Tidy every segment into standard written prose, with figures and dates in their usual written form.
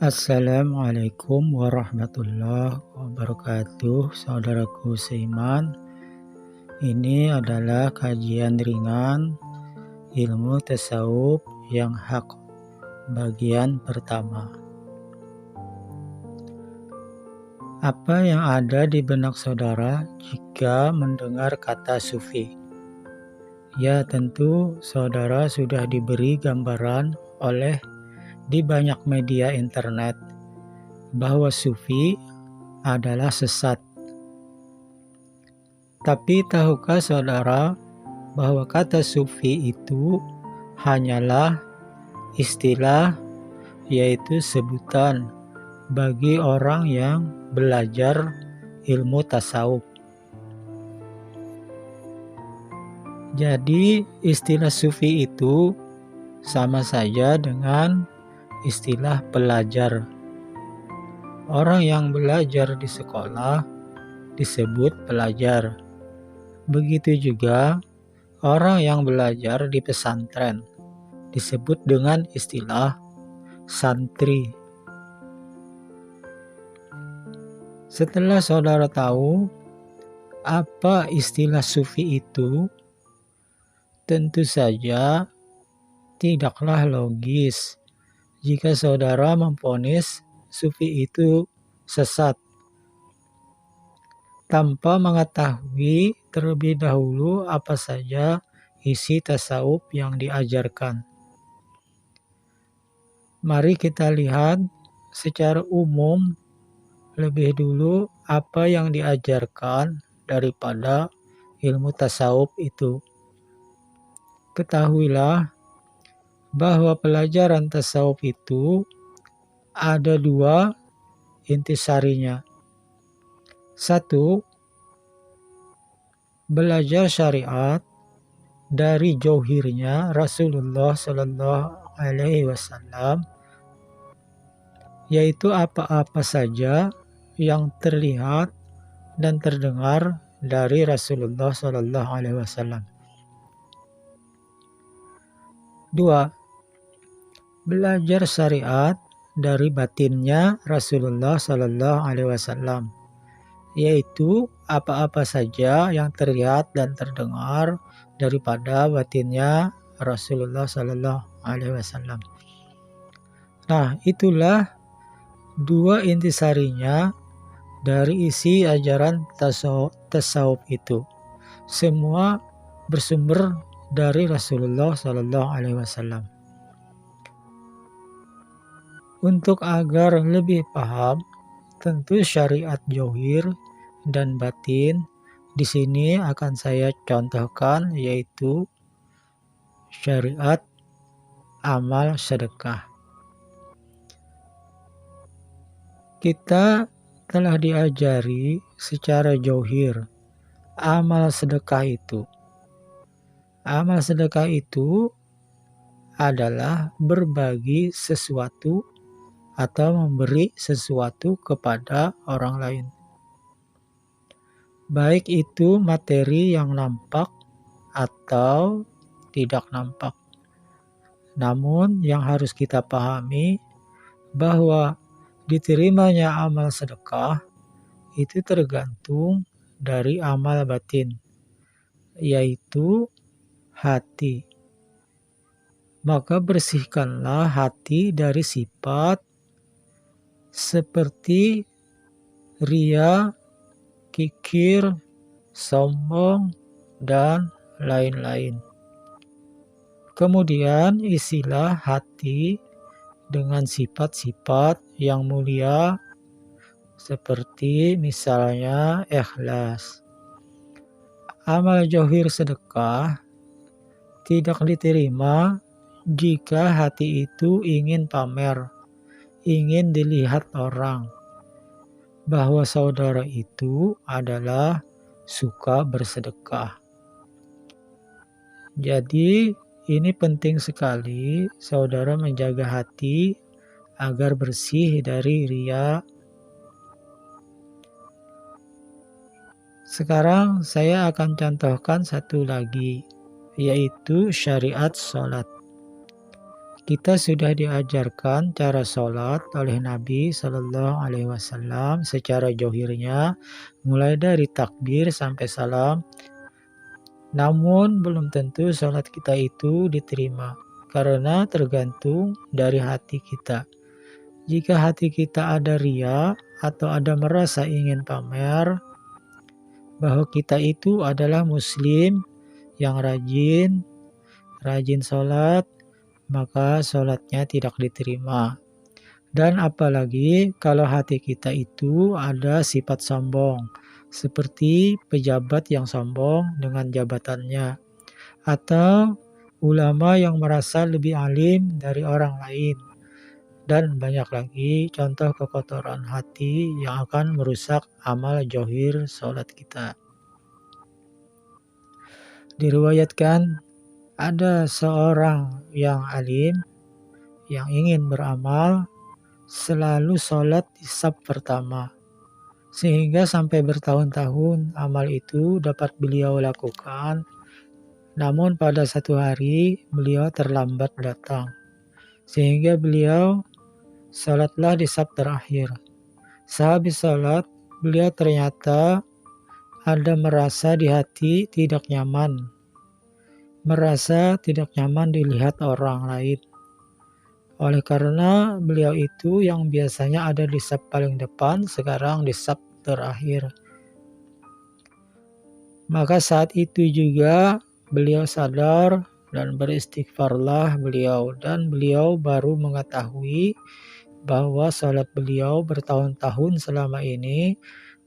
Assalamualaikum warahmatullahi wabarakatuh, saudaraku seiman. Ini adalah kajian ringan ilmu tasawuf yang hak, bagian pertama. Apa yang ada di benak saudara jika mendengar kata sufi? Ya, tentu saudara sudah diberi gambaran di banyak media internet bahwa sufi adalah sesat. Tapi tahukah saudara bahwa kata sufi itu hanyalah istilah, yaitu sebutan bagi orang yang belajar ilmu tasawuf. Jadi istilah sufi itu sama saja dengan istilah pelajar. Orang yang belajar di sekolah disebut pelajar. Begitu juga orang yang belajar di pesantren disebut dengan istilah santri. Setelah saudara tahu apa istilah sufi itu, tentu saja tidaklah logis jika saudara memvonis sufi itu sesat tanpa mengetahui terlebih dahulu apa saja isi tasawuf yang diajarkan. Mari kita lihat secara umum lebih dulu apa yang diajarkan daripada ilmu tasawuf itu. Ketahuilah bahwa pelajaran tasawuf itu ada dua intisarinya. Satu, belajar syariat dari jauhirnya Rasulullah Shallallahu Alaihi Wasallam, yaitu apa-apa saja yang terlihat dan terdengar dari Rasulullah Shallallahu Alaihi Wasallam. Dua, belajar syariat dari batinnya Rasulullah Shallallahu Alaihi Wasallam, yaitu apa-apa saja yang terlihat dan terdengar daripada batinnya Rasulullah Shallallahu Alaihi Wasallam. Nah, itulah dua intisarinya dari isi ajaran tasawuf itu. Semua bersumber dari Rasulullah Shallallahu Alaihi Wasallam. Untuk agar lebih paham, tentu syariat jauhir dan batin di sini akan saya contohkan, yaitu syariat amal sedekah. Kita telah diajari secara jauhir amal sedekah itu. Amal sedekah itu adalah berbagi sesuatu atau memberi sesuatu kepada orang lain. Baik itu materi yang nampak atau tidak nampak. Namun yang harus kita pahami bahwa diterimanya amal sedekah itu tergantung dari amal batin, yaitu hati. Maka bersihkanlah hati dari sifat seperti ria, kikir, sombong, dan lain-lain. Kemudian isilah hati dengan sifat-sifat yang mulia seperti misalnya ikhlas. Amal jauhir sedekah tidak diterima jika hati itu ingin pamer, ingin dilihat orang bahwa saudara itu adalah suka bersedekah. Jadi ini penting sekali saudara menjaga hati agar bersih dari ria. Sekarang saya akan contohkan satu lagi, yaitu syariat sholat. Kita sudah diajarkan cara sholat oleh Nabi Shallallahu Alaihi Wasallam secara johirnya, mulai dari takbir sampai salam. Namun belum tentu sholat kita itu diterima, karena tergantung dari hati kita. Jika hati kita ada ria atau ada merasa ingin pamer bahwa kita itu adalah muslim yang rajin sholat, maka sholatnya tidak diterima. Dan apalagi kalau hati kita itu ada sifat sombong, seperti pejabat yang sombong dengan jabatannya, atau ulama yang merasa lebih alim dari orang lain, dan banyak lagi contoh kekotoran hati yang akan merusak amal johir sholat kita. Diriwayatkan ada seorang yang alim yang ingin beramal selalu sholat di saf pertama, sehingga sampai bertahun-tahun amal itu dapat beliau lakukan. Namun pada satu hari beliau terlambat datang, sehingga beliau sholatlah di saf terakhir. Sehabis sholat, beliau ternyata ada merasa di hati tidak nyaman, dilihat orang lain. Oleh karena beliau itu yang biasanya ada di saf paling depan, sekarang di saf terakhir. Maka saat itu juga beliau sadar dan beristighfarlah beliau, dan beliau baru mengetahui bahwa sholat beliau bertahun-tahun selama ini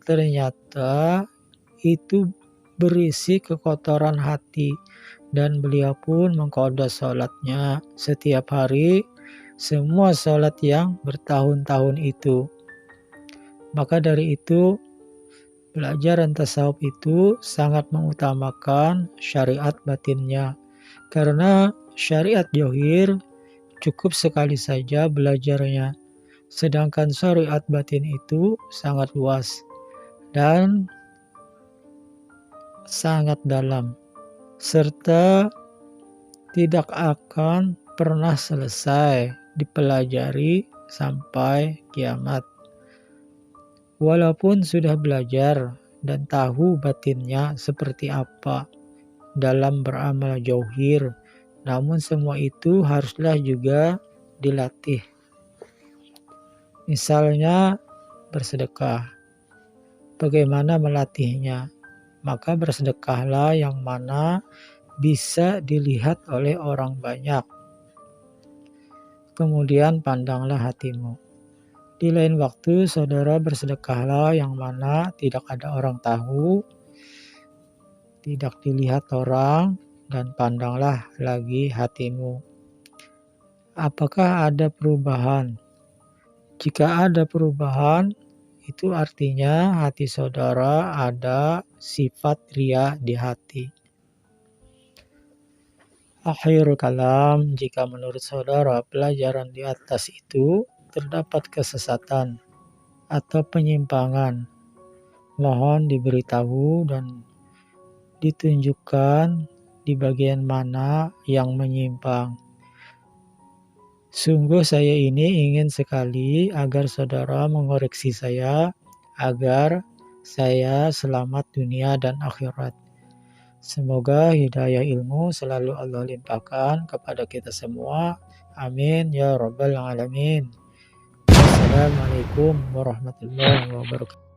ternyata itu berisi kekotoran hati, dan beliau pun mengqadha sholatnya setiap hari, semua sholat yang bertahun-tahun itu. Maka dari itu, pelajaran tasawuf itu sangat mengutamakan syariat batinnya, karena syariat johir cukup sekali saja belajarnya, sedangkan syariat batin itu sangat luas dan sangat dalam, serta tidak akan pernah selesai dipelajari sampai kiamat. Walaupun sudah belajar dan tahu batinnya seperti apa dalam beramal johir, namun semua itu haruslah juga dilatih. Misalnya bersedekah, bagaimana melatihnya? Maka bersedekahlah yang mana bisa dilihat oleh orang banyak. Kemudian pandanglah hatimu. Di lain waktu saudara bersedekahlah yang mana tidak ada orang tahu, tidak dilihat orang, dan pandanglah lagi hatimu. Apakah ada perubahan? Jika ada perubahan, itu artinya hati saudara ada sifat ria di hati. Akhir kalam, jika menurut saudara pelajaran di atas itu terdapat kesesatan atau penyimpangan, mohon diberitahu dan ditunjukkan di bagian mana yang menyimpang. Sungguh saya ini ingin sekali agar saudara mengoreksi saya, agar saya selamat dunia dan akhirat. Semoga hidayah ilmu selalu Allah limpahkan kepada kita semua. Amin ya rabbal alamin. Assalamualaikum warahmatullahi wabarakatuh.